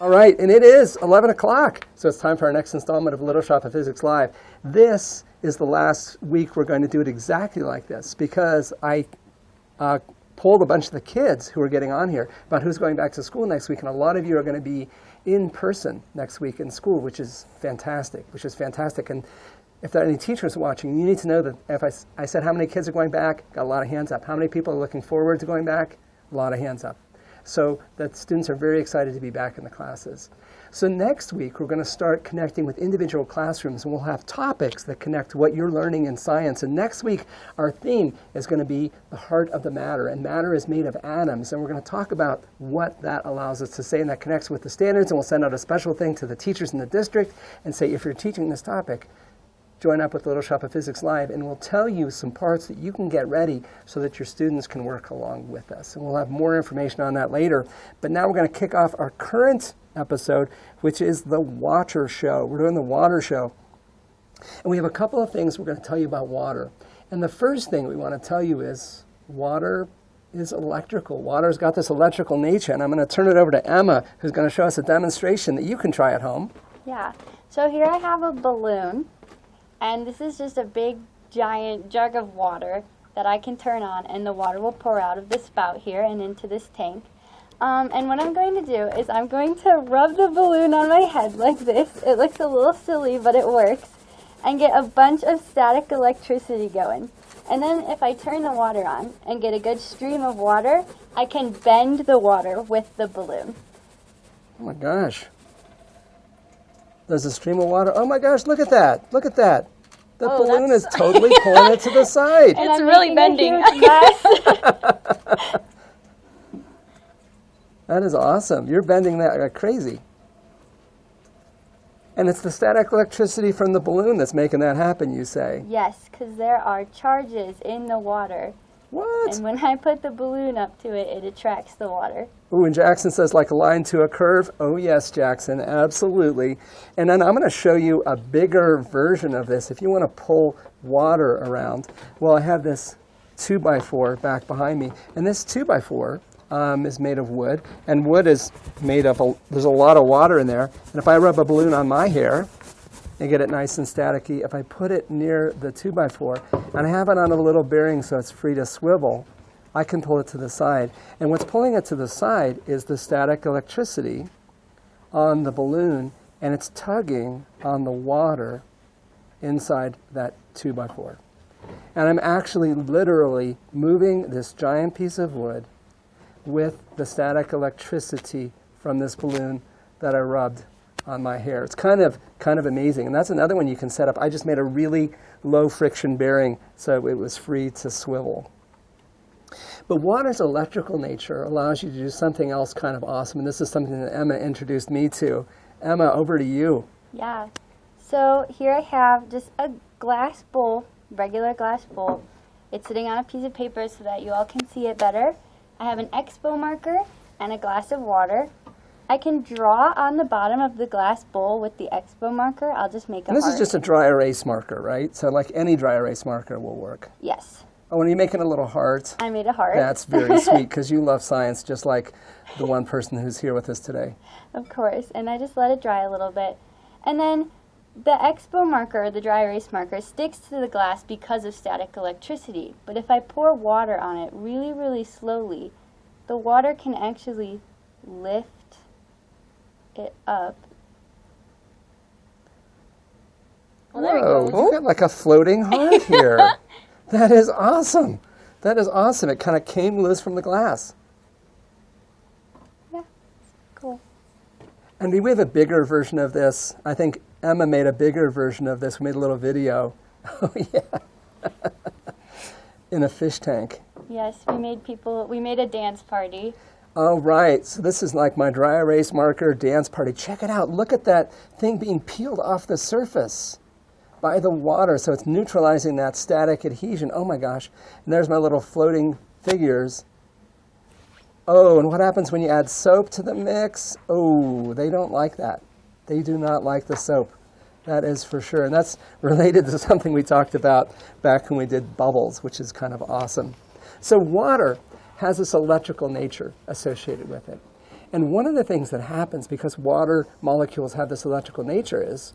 All right, and it is 11 o'clock, so it's time for our next installment of Little Shop of Physics Live. This is the last week we're going to do it exactly like this because I polled a bunch of the kids who are getting on here about who's going back to school next week, and a lot of you are going to be in person next week in school, which is fantastic, And if there are any teachers watching, you need to know that if I said how many kids are going back, got a lot of hands up. How many people are looking forward to going back? A lot of hands up. So that students are very excited to be back in the classes. So next week, we're going to start connecting with individual classrooms, and we'll have topics that connect what you're learning in science. And next week, our theme is going to be the heart of the matter, and matter is made of atoms. And we're going to talk about what that allows us to say, and that connects with the standards. And we'll send out a special thing to the teachers in the district and say, if you're teaching this topic, join up with Little Shop of Physics Live, and we'll tell you some parts that you can get ready so that your students can work along with us. And we'll have more information on that later. But now we're going to kick off our current episode, which is the water show. We're doing the water show. And we have a couple of things we're going to tell you about water. And the first thing we want to tell you is water is electrical. Water's got this electrical nature. And I'm going to turn it over to Emma, who's going to show us a demonstration that you can try at home. Yeah. So here I have a balloon. And this is just a big, giant jug of water that I can turn on, and the water will pour out of the spout here and into this tank. And what I'm going to do is I'm going to rub the balloon on my head like this. It looks a little silly, but it works. And get a bunch of static electricity going. And then if I turn the water on and get a good stream of water, I can bend the water with the balloon. Oh my gosh. There's a stream of water. Oh my gosh, look at that. Look at that. The balloon is totally pulling it to the side. And it's really bending. That is awesome. You're bending that like crazy. And it's the static electricity from the balloon that's making that happen, you say? Yes, because there are charges in the water. What? And when I put the balloon up to it, it attracts the water. Ooh, and Jackson says like a line to a curve. Oh yes, Jackson, absolutely. And then I'm going to show you a bigger version of this. If you want to pull water around, well, I have this 2x4 back behind me. And this 2x4 is made of wood. And wood is made of, there's a lot of water in there. And if I rub a balloon on my hair and get it nice and staticky, if I put it near the 2x4 and I have it on a little bearing so it's free to swivel, I can pull it to the side. And what's pulling it to the side is the static electricity on the balloon, and it's tugging on the water inside that 2x4. And I'm actually literally moving this giant piece of wood with the static electricity from this balloon that I rubbed on my hair. It's kind of amazing. And that's another one you can set up. I just made a really low friction bearing so it was free to swivel. But water's electrical nature allows you to do something else kind of awesome, and this is something that Emma introduced me to. Emma, over to you. Yeah. So here I have just a glass bowl, regular glass bowl. It's sitting on a piece of paper so that you all can see it better. I have an expo marker and a glass of water. I can draw on the bottom of the glass bowl with the expo marker. I'll just make a And this heart. is just a dry erase marker, right? So like any dry erase marker will work. Yes. Oh, and you're making a little heart. I made a heart. That's very sweet, because you love science just like the one person who's here with us today. Of course. And I just let it dry a little bit. And then the expo marker, the dry erase marker, sticks to the glass because of static electricity. But if I pour water on it really, really slowly, the water can actually lift it up. Well, there we go. Whoa, you got like a floating heart here. That is awesome. That is awesome. It kind of came loose from the glass. Yeah, cool. And we have a bigger version of this. I think Emma made a bigger version of this. We made a little video. Oh, yeah. In a fish tank. Yes, we made a dance party. Oh, right. So this is like my dry erase marker dance party. Check it out. Look at that thing being peeled off the surface by the water. So it's neutralizing that static adhesion. Oh, my gosh. And there's my little floating figures. Oh, and what happens when you add soap to the mix? Oh, they don't like that. They do not like the soap. That is for sure. And that's related to something we talked about back when we did bubbles, which is kind of awesome. So water has this electrical nature associated with it. And one of the things that happens because water molecules have this electrical nature is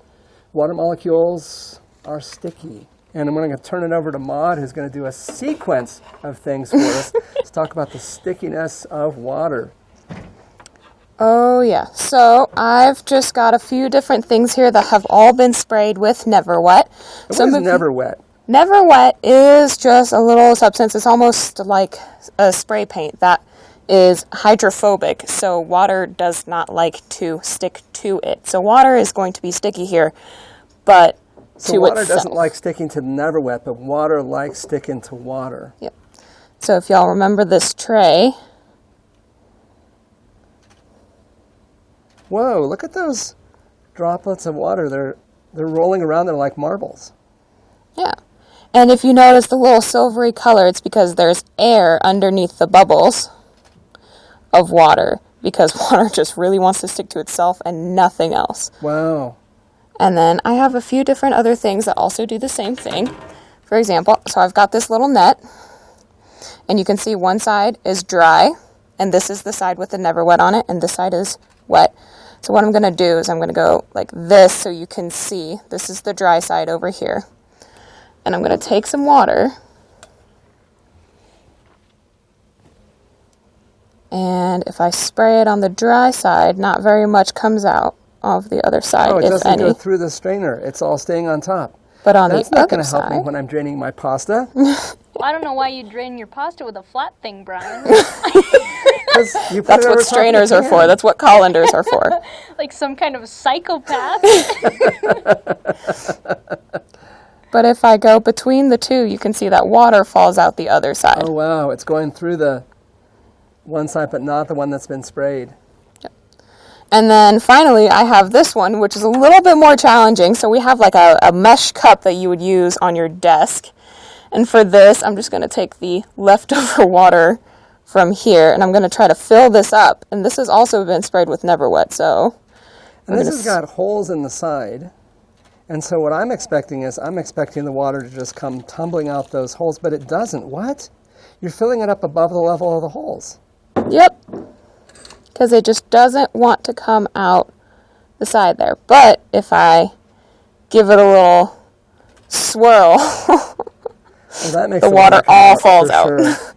water molecules are sticky. And I'm going to turn it over to Maude, who's going to do a sequence of things for us to talk about the stickiness of water. Oh yeah, so I've just got a few different things here that have all been sprayed with Never Wet. What is Never Wet? Never Wet is just a little substance. It's almost like a spray paint that is hydrophobic, so water does not like to stick to it. So water is going to be sticky here, but so to water itself. doesn't like sticking to Never Wet, but water likes sticking to water. Yep. So if y'all remember this tray. Whoa, look at those droplets of water. They're rolling around. They're like marbles. Yeah. And if you notice the little silvery color, it's because there's air underneath the bubbles of water, because water just really wants to stick to itself and nothing else. Wow. And then I have a few different other things that also do the same thing. For example, so I've got this little net, and you can see one side is dry, and this is the side with the Never Wet on it, and this side is wet. So what I'm going to do is I'm going to go like this so you can see. This is the dry side over here. And I'm going to take some water. And if I spray it on the dry side, not very much comes out of the other side, Oh, it if doesn't any. go through the strainer. It's all staying on top. But on That's the not other going to help me side, when I'm draining my pasta. Well, I don't know why you drain your pasta with a flat thing, Brian. 'Cause you put that's it over top what of the strainers are pan. for. That's what colanders are for. Like some kind of psychopath. But if I go between the two, you can see that water falls out the other side. Oh, wow. It's going through the one side, but not the one that's been sprayed. And then finally, I have this one, which is a little bit more challenging. So we have like a mesh cup that you would use on your desk. And for this, I'm just going to take the leftover water from here, and I'm going to try to fill this up. And this has also been sprayed with Never Wet, so... And this has got holes in the side. And so what I'm expecting is I'm expecting the water to just come tumbling out those holes, but it doesn't. What? You're filling it up above the level of the holes. Yep. Because it just doesn't want to come out the side there. But if I give it a little swirl, Well, that makes the water come all out falls for out. sure.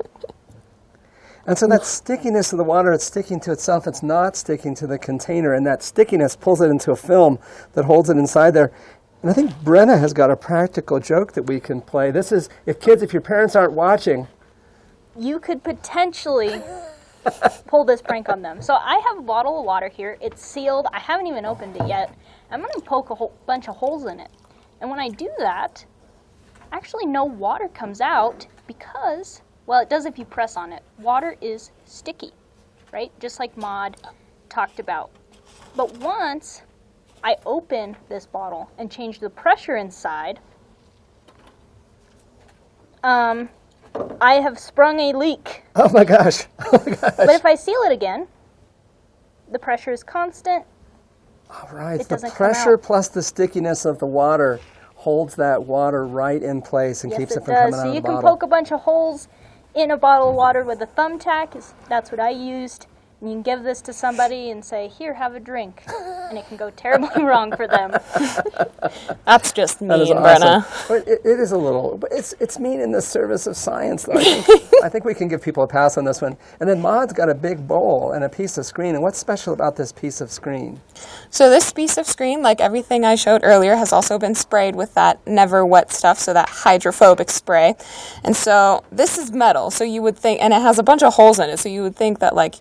And so that stickiness of the water, it's sticking to itself. It's not sticking to the container. And that stickiness pulls it into a film that holds it inside there. And I think Brenna has got a practical joke that we can play. This is, if your parents aren't watching. You could potentially pull this prank on them. So I have a bottle of water here. It's sealed. I haven't even opened it yet. I'm going to poke a whole bunch of holes in it. And when I do that, actually no water comes out because, well, it does if you press on it. Water is sticky, right? Just like Maude talked about. But once I open this bottle and change the pressure inside, I have sprung a leak. Oh my gosh. Oh my gosh. But if I seal it again, the pressure is constant. All right. It The doesn't come pressure out. plus the stickiness of the water holds that water right in place and Yes, keeps it it from does. coming out So of you the can bottle. poke a bunch of holes in a bottle of water with a thumbtack. That's what I used. And you can give this to somebody and say, here, have a drink. And it can go terribly wrong for them. That's just That is mean, awesome. Brenna. But it is a little, but it's mean in the service of science, though. I think we can give people a pass on this one. And then Maude's got a big bowl and a piece of screen. And what's special about this piece of screen? So this piece of screen, like everything I showed earlier, has also been sprayed with that Never Wet stuff, so that hydrophobic spray. And so this is metal, so you would think, and it has a bunch of holes in it, so you would think that, like,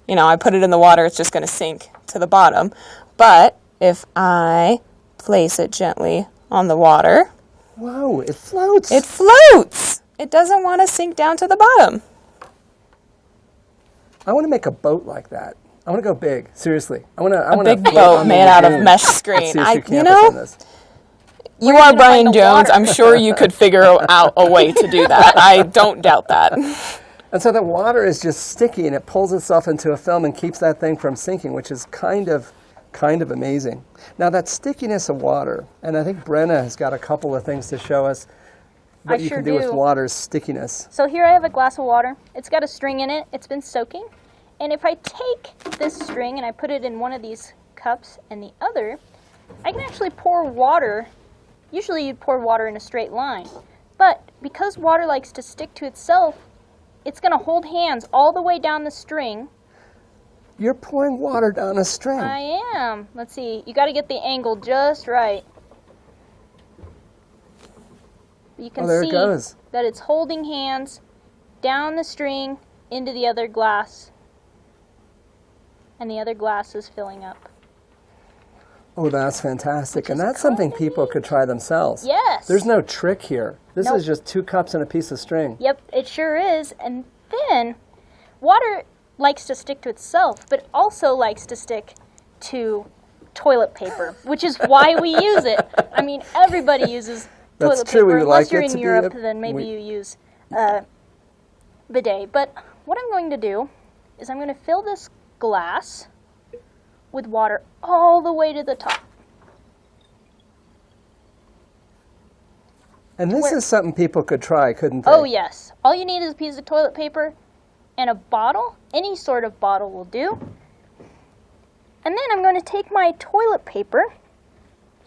you know, I put it in the water, it's just going to sink to the bottom. But if I place it gently on the water, Whoa, it floats. it floats. It doesn't want to sink down to the bottom. I want to make a boat like that. I want to go big. Seriously. I want A big boat made out of mesh screen. You know, you are gonna find Brian the Jones. water? I'm sure you could figure out a way to do that. I don't doubt that. And so the water is just sticky and it pulls itself into a film and keeps that thing from sinking, which is kind of amazing. Now that stickiness of water, and I think Brenna has got a couple of things to show us what you sure can do with do. water's stickiness. So here I have a glass of water. It's got a string in it. It's been soaking. And if I take this string and I put it in one of these cups and the other, I can actually pour water. Usually you'd pour water in a straight line, but because water likes to stick to itself, it's going to hold hands all the way down the string. You're pouring water down a string. I am. Let's see. You got to get the angle just right. You can there see it goes. that it's holding hands down the string into the other glass, and the other glass is filling up. Oh, that's fantastic. And that's something people could try themselves. Yes. There's no trick here. This Nope. is just 2 cups and a piece of string. Yep, it sure is. And then water likes to stick to itself, but also likes to stick to toilet paper, which is why we use it. I mean, everybody uses That's toilet true. paper. We would Unless like you're it in to be Europe, a- then maybe we- you use bidet. But what I'm going to do is I'm going to fill this glass with water all the way to the top. And this is something people could try, couldn't they? Oh, yes. All you need is a piece of toilet paper and a bottle. Any sort of bottle will do. And then I'm going to take my toilet paper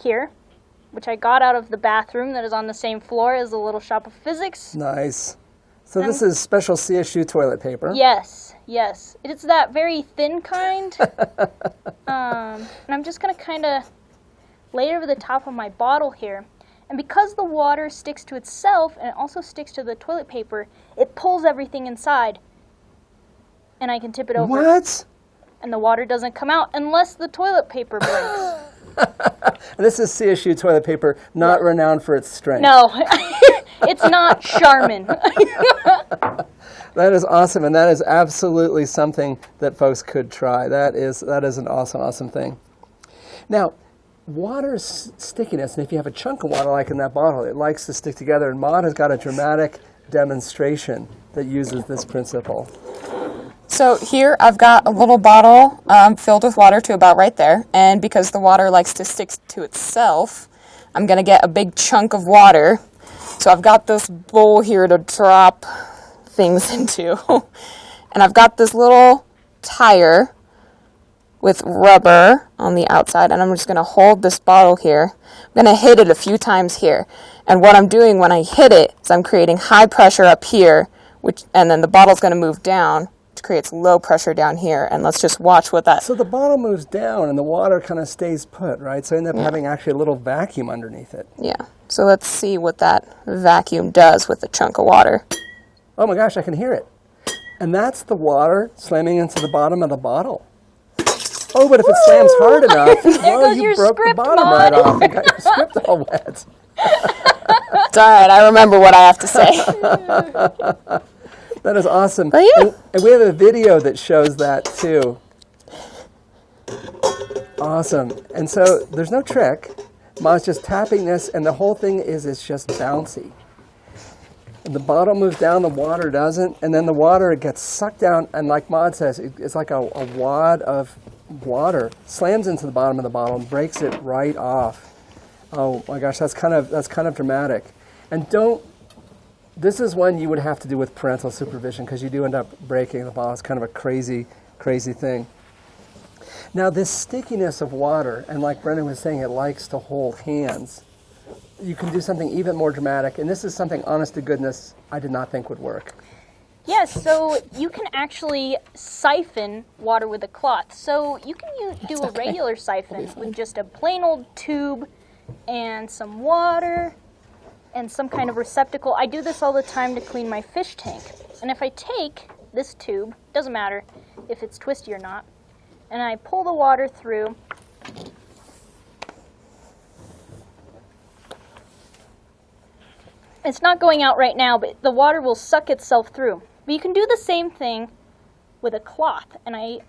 here, which I got out of the bathroom that is on the same floor as the Little Shop of Physics. Nice. So this is special CSU toilet paper. Yes, yes. It's that very thin kind. And I'm just going to kind of lay it over the top of my bottle here. And because the water sticks to itself and it also sticks to the toilet paper, it pulls everything inside. And I can tip it over. What? And the water doesn't come out unless the toilet paper breaks. And this is CSU toilet paper, not renowned for its strength. No, it's not Charmin. That is awesome, and that is absolutely something that folks could try. That is an awesome, awesome thing. Now, water's stickiness, and if you have a chunk of water like in that bottle, it likes to stick together, and Maud has got a dramatic demonstration that uses this principle. So here I've got a little bottle filled with water to about right there, and because the water likes to stick to itself, I'm going to get a big chunk of water. So I've got this bowl here to drop things into, and I've got this little tire with rubber on the outside, and I'm just going to hold this bottle here. I'm going to hit it a few times here, and what I'm doing when I hit it is I'm creating high pressure up here, and then the bottle's going to move down, which creates low pressure down here, and let's just watch what that... So the bottle moves down, and the water kind of stays put, right? So you end up having actually a little vacuum underneath it. Yeah, so let's see what that vacuum does with a chunk of water. Oh my gosh, I can hear it. And that's the water slamming into the bottom of the bottle. Oh, but if it slams hard enough, well, goes you your broke the script, bottom Maud. right off and got your script all wet. It's all right, I remember what I have to say. That is awesome. But yeah. And we have a video that shows that too. Awesome. And so there's no trick. Maud's just tapping this, and the whole thing is it's just bouncy. And the bottle moves down, the water doesn't, and then the water gets sucked down, and like Maud says, it's like a wad of water slams into the bottom of the bottle and breaks it right off. Oh my gosh, that's kind of dramatic. And this is one you would have to do with parental supervision because you do end up breaking the bottle. It's kind of a crazy, crazy thing. Now this stickiness of water, and like Brendan was saying, it likes to hold hands. You can do something even more dramatic, and this is something, honest to goodness, I did not think would work. Yes, so you can actually siphon water with a cloth. So you can do a regular siphon with just a plain old tube and some water and some kind of receptacle. I do this all the time to clean my fish tank. And if I take this tube, doesn't matter if it's twisty or not, and I pull the water through, it's not going out right now, but the water will suck itself through. But you can do the same thing with a cloth. And I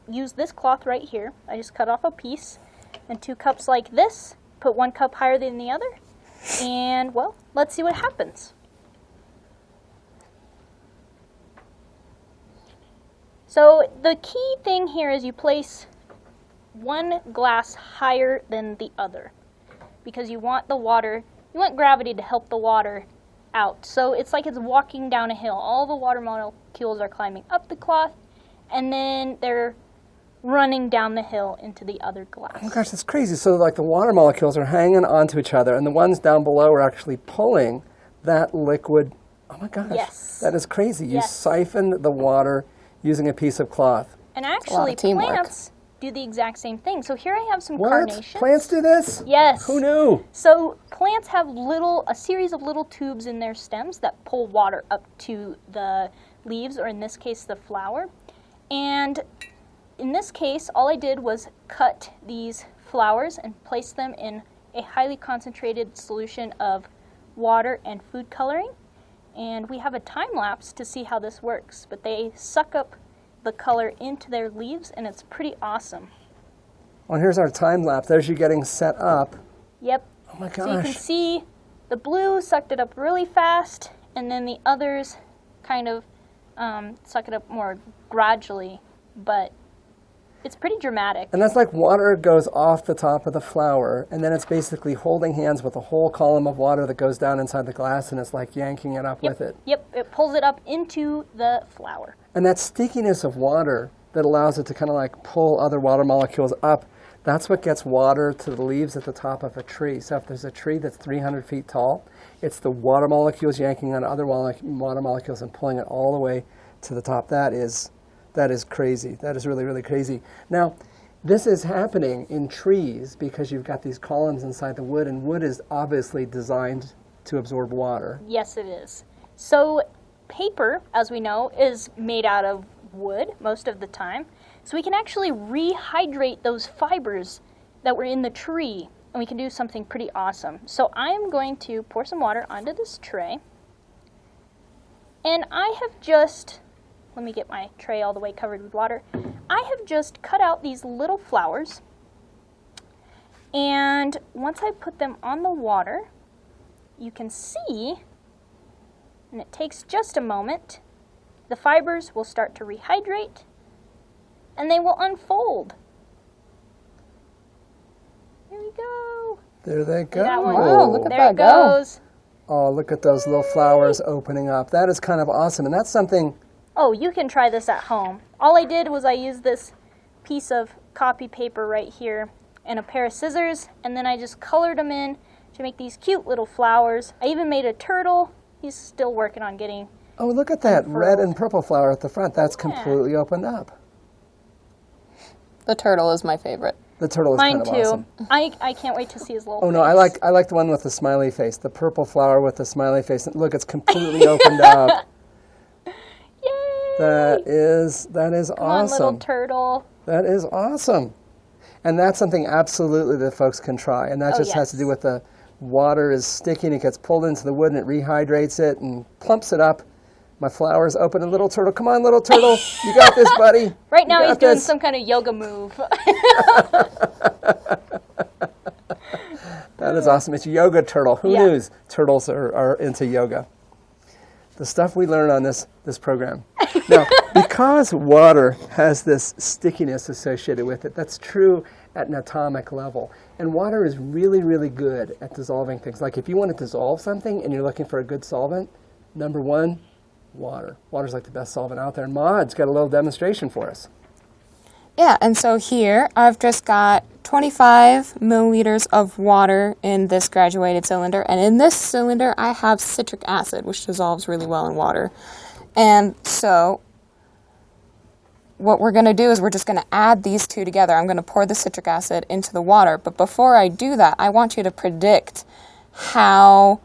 use this cloth right here. I just cut off a piece and 2 cups like this, put 1 cup higher than the other, and well, let's see what happens. So the key thing here is you place 1 glass higher than the other because you want gravity to help the water out. So it's like it's walking down a hill. All the water molecules are climbing up the cloth, and then they're running down the hill into the other glass. Oh my gosh, that's crazy. So like the water molecules are hanging onto each other, and the ones down below are actually pulling that liquid. Oh my gosh. Yes. That is crazy. You Yes. siphon the water using a piece of cloth. And lot actually, of teamwork. plants do the exact same thing. So here I have some What? carnations. Plants do this? Yes. Who knew? So plants have a series of little tubes in their stems that pull water up to the leaves, or in this case, the flower. And in this case, all I did was cut these flowers and place them in a highly concentrated solution of water and food coloring. And we have a time lapse to see how this works, but they suck up the color into their leaves, and it's pretty awesome. Well, here's our time lapse. There's you getting set up. Yep. Oh my So you can gosh. see the blue sucked it up really fast, and then the others kind of suck it up more gradually, but it's pretty dramatic. And that's like water goes off the top of the flower, and then it's basically holding hands with a whole column of water that goes down inside the glass, and it's like yanking it up with it. Yep, it pulls it up into the flower. And that stickiness of water that allows it to kind of like pull other water molecules up, that's what gets water to the leaves at the top of a tree. So if there's a tree that's 300 feet tall, it's the water molecules yanking on other water molecules and pulling it all the way to the top. That is crazy. That is really, really crazy. Now, this is happening in trees because you've got these columns inside the wood, and wood is obviously designed to absorb water. Yes, it is. So paper, as we know, is made out of wood most of the time. So we can actually rehydrate those fibers that were in the tree, and we can do something pretty awesome. So I am going to pour some water onto this tray. And I have just, let me get my tray all the way covered with water. I have just cut out these little flowers. And once I put them on the water, you can see, and it takes just a moment, the fibers will start to rehydrate and they will unfold. Here we go. There they go. That one. Wow, look at There that it go. goes. Oh, look at those little flowers opening up. That is kind of awesome. And that's something, Oh, you can try this at home. All I did was I used this piece of copy paper right here and a pair of scissors, and then I just colored them in to make these cute little flowers. I even made a turtle. He's still working on getting. oh, look at that red and purple flower at the front. That's Yeah. completely opened up. The turtle is my favorite. The turtle is Mine kind of too. awesome. I can't wait to see his little Oh no, face. I like the one with the smiley face, the purple flower with the smiley face. And look, it's completely opened up. Yay! That is Come on, little awesome. turtle. That is awesome. And that's something absolutely that folks can try. And that Oh, just has to yes. do with the water is sticky and it gets pulled into the wood and it rehydrates it and plumps it up. My flowers open, a little turtle. Come on, little turtle. You got this, buddy. Right now You he's got doing this. some kind of yoga move. That is awesome. It's yoga turtle. Who Yeah. knew turtles are into yoga? The stuff we learn on this program. Now, because water has this stickiness associated with it, that's true at an atomic level. And water is really, really good at dissolving things. Like if you want to dissolve something and you're looking for a good solvent, number one, water. Water's like the best solvent out there. And Maud's got a little demonstration for us. Yeah, and so here I've just got 25 milliliters of water in this graduated cylinder, and in this cylinder I have citric acid, which dissolves really well in water. And so what we're going to do is we're just going to add these two together. I'm going to pour the citric acid into the water, but before I do that, I want you to predict how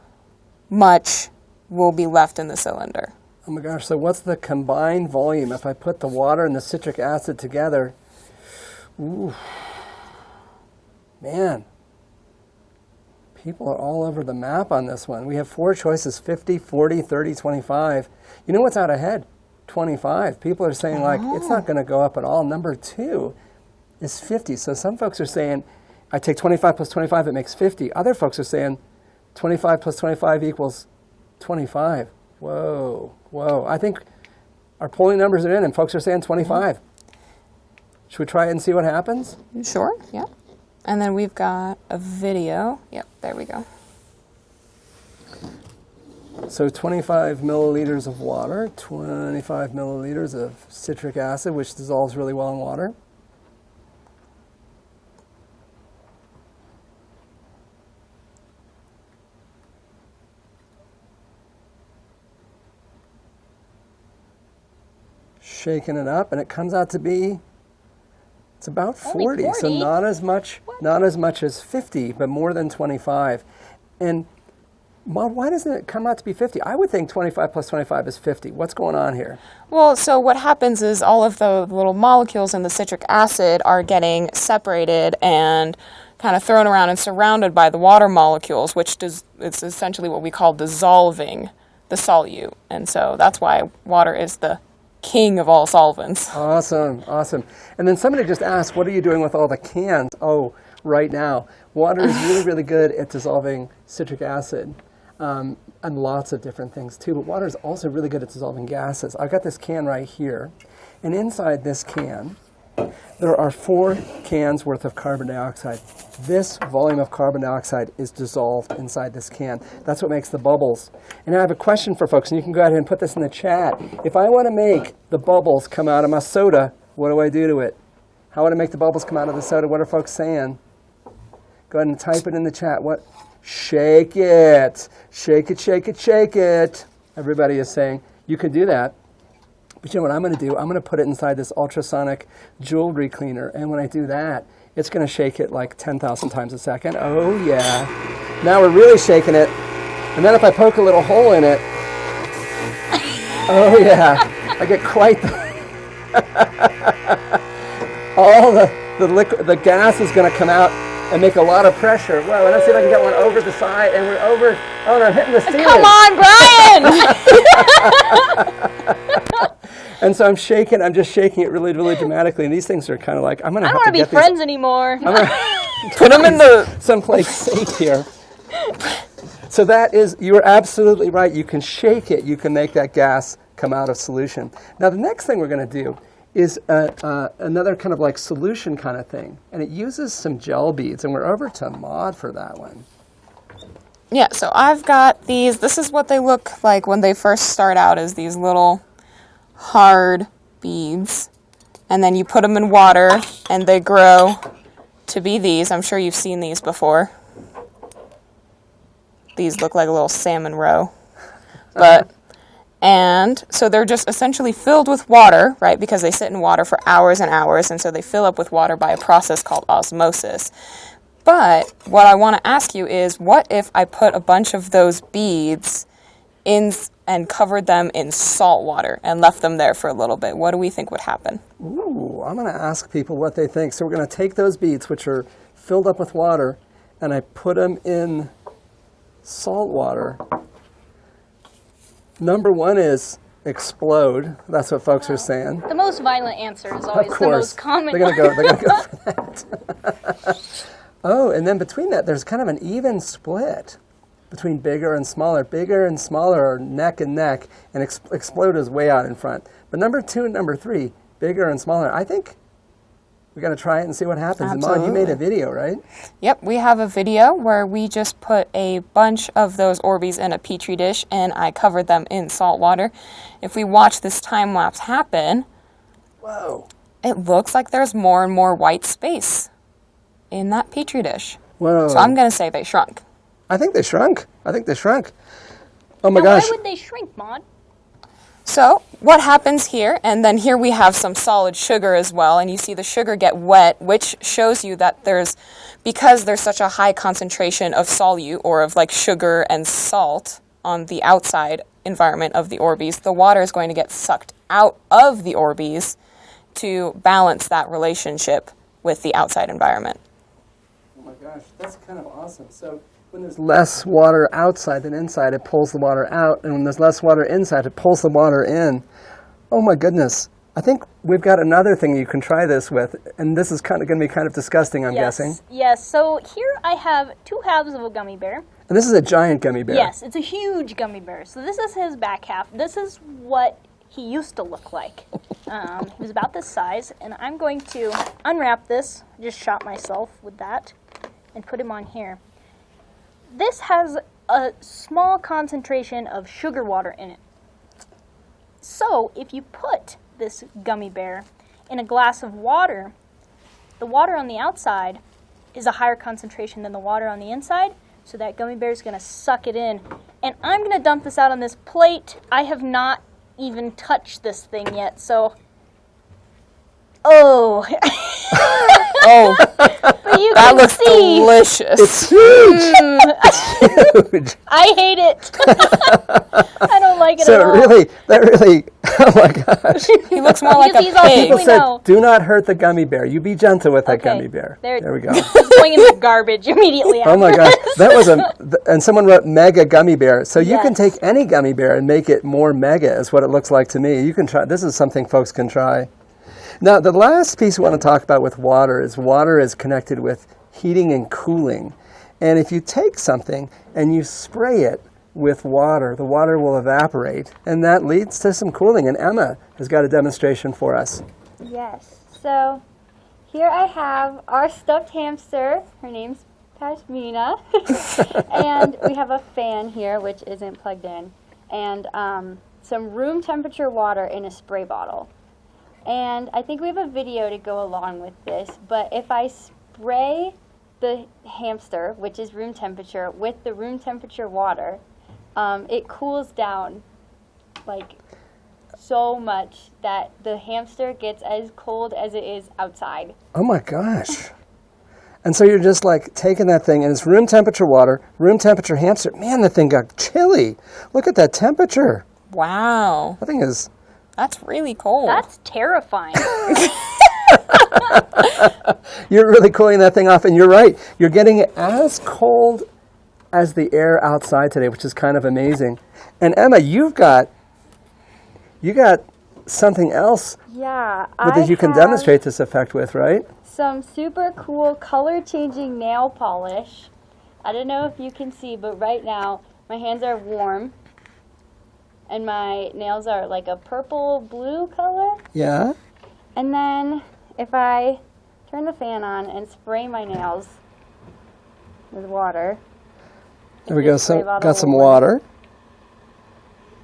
much will be left in the cylinder. Oh my gosh, so what's the combined volume if I put the water and the citric acid together? Ooh. Man. People are all over the map on this one. We have four choices, 50, 40, 30, 25. You know what's out ahead? 25. People are saying like, it's not going to go up at all. Number two is 50. So some folks are saying, I take 25 plus 25, it makes 50. Other folks are saying 25 plus 25 equals 25. Whoa, whoa. I think our polling numbers are in and folks are saying 25. Should we try it and see what happens? Sure, yeah. And then we've got a video. Yep, there we go. So 25 milliliters of water, 25 milliliters of citric acid, which dissolves really well in water. Shaking it up, and it comes out to be, it's about 40. So 40? not as much as 50, but more than 25. And Maud, why doesn't it come out to be 50? I would think 25 plus 25 is 50. What's going on here? Well, so what happens is all of the little molecules in the citric acid are getting separated and kind of thrown around and surrounded by the water molecules, which it's essentially what we call dissolving the solute. And so that's why water is the king of all solvents. Awesome, awesome. And then somebody just asked, what are you doing with all the cans? Oh, right now. Water is really, really good at dissolving citric acid. And lots of different things too. But water is also really good at dissolving gases. I've got this can right here. And inside this can, there are 4 cans worth of carbon dioxide. This volume of carbon dioxide is dissolved inside this can. That's what makes the bubbles. And I have a question for folks, and you can go ahead and put this in the chat. If I want to make the bubbles come out of my soda, what do I do to it? How would I make the bubbles come out of the soda? What are folks saying? Go ahead and type it in the chat. What? Shake it. Shake it, shake it, shake it. Everybody is saying, you can do that. But you know what I'm going to do? I'm going to put it inside this ultrasonic jewelry cleaner. And when I do that, it's going to shake it like 10,000 times a second. Oh, yeah. Now we're really shaking it. And then if I poke a little hole in it, oh, yeah. I get quite all the gas is going to come out and make a lot of pressure. Whoa, let's see if I can get one over the side, and we're over. Oh, no, I'm hitting the ceiling. Come on, Brian! And so I'm just shaking it really, really dramatically. And these things are kind of like, I'm going to I have don't to want to get be friends anymore. Put them in the... someplace safe here. So that is, you're absolutely right. You can shake it. You can make that gas come out of solution. Now, the next thing we're going to do is another kind of like solution kind of thing. And it uses some gel beads. And we're over to Maud for that one. Yeah, so I've got these. This is what they look like when they first start out, as these little hard beads. And then you put them in water, and they grow to be these. I'm sure you've seen these before. These look like a little salmon roe. And so they're just essentially filled with water, right, because they sit in water for hours and hours, and so they fill up with water by a process called osmosis. But what I want to ask you is, what if I put a bunch of those beads in and covered them in salt water and left them there for a little bit? What do we think would happen? Ooh, I'm going to ask people what they think. So we're going to take those beads, which are filled up with water, and I put them in salt water. Number one is explode. That's what folks are saying. The most violent answer is always Of the course. most common. They're going to go for that. Oh, and then between that, there's kind of an even split between bigger and smaller. Bigger and smaller are neck and neck, and explode is way out in front. But number 2 and number 3, bigger and smaller. I think we got to try it and see what happens. And Maud, you made a video, right? Yep, we have a video where we just put a bunch of those Orbees in a petri dish, and I covered them in salt water. If we watch this time lapse happen, Whoa. it looks like there's more and more white space in that petri dish. Whoa. So I'm going to say they shrunk. I think they shrunk. Oh my Now, gosh. why would they shrink, Maud? So what happens here, and then here we have some solid sugar as well, and you see the sugar get wet, which shows you that because there's such a high concentration of solute, or of like sugar and salt on the outside environment of the Orbees, the water is going to get sucked out of the Orbees to balance that relationship with the outside environment. Oh my gosh, that's kind of awesome. So when there's less water outside than inside, it pulls the water out. And when there's less water inside, it pulls the water in. Oh my goodness. I think we've got another thing you can try this with. And this is kind of going to be kind of disgusting, I'm guessing. Yes, so here I have 2 halves of a gummy bear. And this is a giant gummy bear. Yes, it's a huge gummy bear. So this is his back half. This is what he used to look like. He was about this size. And I'm going to unwrap this. Just shot myself with that. And put him on here. This has a small concentration of sugar water in it. So if you put this gummy bear in a glass of water, the water on the outside is a higher concentration than the water on the inside, so that gummy bear is going to suck it in. And I'm going to dump this out on this plate. I have not even touched this thing yet, so... Oh! Oh, But you that can looks see, delicious. It's huge. It's huge. I hate it. I don't like it So at all. that really, oh my gosh. He looks more like Because a he's all pig. People We said, know. do not hurt the gummy bear. You be gentle with that Okay, gummy bear. there- we go. It's going in the garbage immediately after. Oh my gosh, that was and someone wrote mega gummy bear. So you can Yes. take any gummy bear and make it more mega is what it looks like to me. You can try, this is something folks can try. Now the last piece we want to talk about with water is connected with heating and cooling. And if you take something and you spray it with water, the water will evaporate and that leads to some cooling. And Emma has got a demonstration for us. Yes. So here I have our stuffed hamster. Her name's Pashmina. And we have a fan here, which isn't plugged in. And some room temperature water in a spray bottle. And I think we have a video to go along with this. But if I spray the hamster, which is room temperature, with the room temperature water, it cools down like so much that the hamster gets as cold as it is outside. Oh my gosh. And so you're just like taking that thing and it's room temperature water, room temperature hamster. Man, the thing got chilly. Look at that temperature. Wow, That thing is, that's really cold. That's terrifying. you're really cooling that thing off and you're right. You're getting it as cold as the air outside today, which is kind of amazing. And Emma, you got something else Yeah, that you can demonstrate this effect with, right? some super cool color changing nail polish. I don't know if you can see, but right now my hands are warm and my nails are like a purple blue color. Yeah. And then if I turn the fan on and spray my nails with water, There we go. Just spray So bottle got some of water.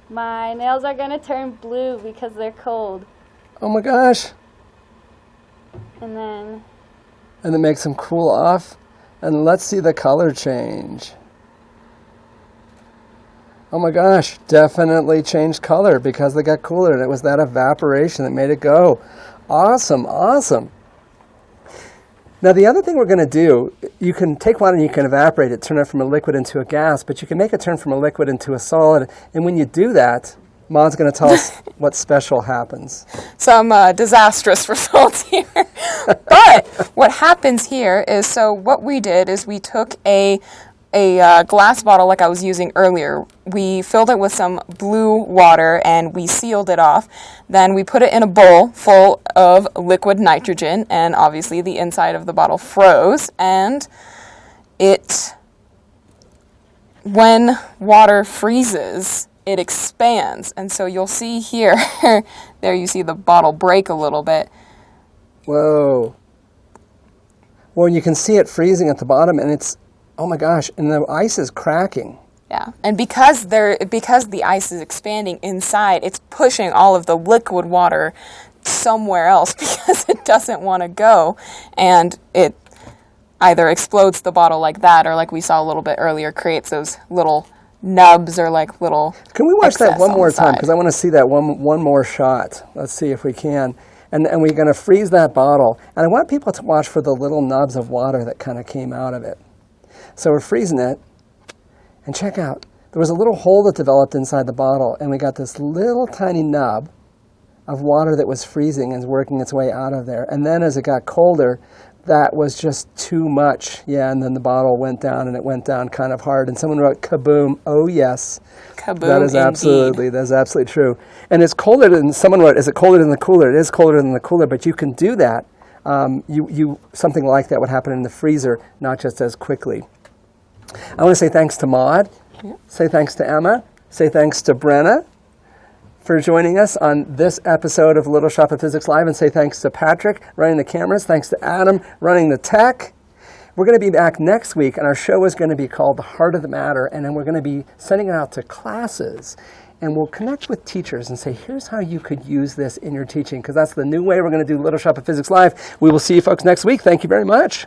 my nails are going to turn blue because they're cold. Oh my gosh. And then And it makes them cool off. And let's see the color change. Oh my gosh, definitely changed color because they got cooler and it was that evaporation that made it go. Awesome, awesome. Now the other thing we're going to do, you can take water and you can evaporate it, turn it from a liquid into a gas, but you can make it turn from a liquid into a solid. And when you do that, Maud's going to tell us what special happens. Some disastrous results here. But what happens here is, so what we did is we took a glass bottle like I was using earlier. We filled it with some blue water and we sealed it off. Then we put it in a bowl full of liquid nitrogen, and obviously the inside of the bottle froze, and when water freezes, it expands. And so you'll see here, there you see the bottle break a little bit. Whoa. Well, you can see it freezing at the bottom and it's, oh my gosh, and the ice is cracking. Yeah, and because the ice is expanding inside, it's pushing all of the liquid water somewhere else because it doesn't want to go, and it either explodes the bottle like that, or like we saw a little bit earlier, creates those little nubs or like little. Can we watch that excess one on more the time? side. Because I want to see that one more shot. Let's see if we can. And we're going to freeze that bottle. And I want people to watch for the little nubs of water that kind of came out of it. So we're freezing it. And check out. There was a little hole that developed inside the bottle. And we got this little tiny nub of water that was freezing and working its way out of there. And then as it got colder, that was just too much. Yeah, and then the bottle went down, and it went down kind of hard. And someone wrote, kaboom. Oh, yes. Kaboom, That is indeed. that's absolutely true. And it's colder than, someone wrote, is it colder than the cooler? It is colder than the cooler, but you can do that. Something like that would happen in the freezer, not just as quickly. I want to say thanks to Maud, say thanks to Emma, say thanks to Brenna for joining us on this episode of Little Shop of Physics Live, and say thanks to Patrick running the cameras, thanks to Adam running the tech. We're going to be back next week, and our show is going to be called The Heart of the Matter, and then we're going to be sending it out to classes. And we'll connect with teachers and say, here's how you could use this in your teaching, because that's the new way we're going to do Little Shop of Physics Live. We will see you folks next week. Thank you very much.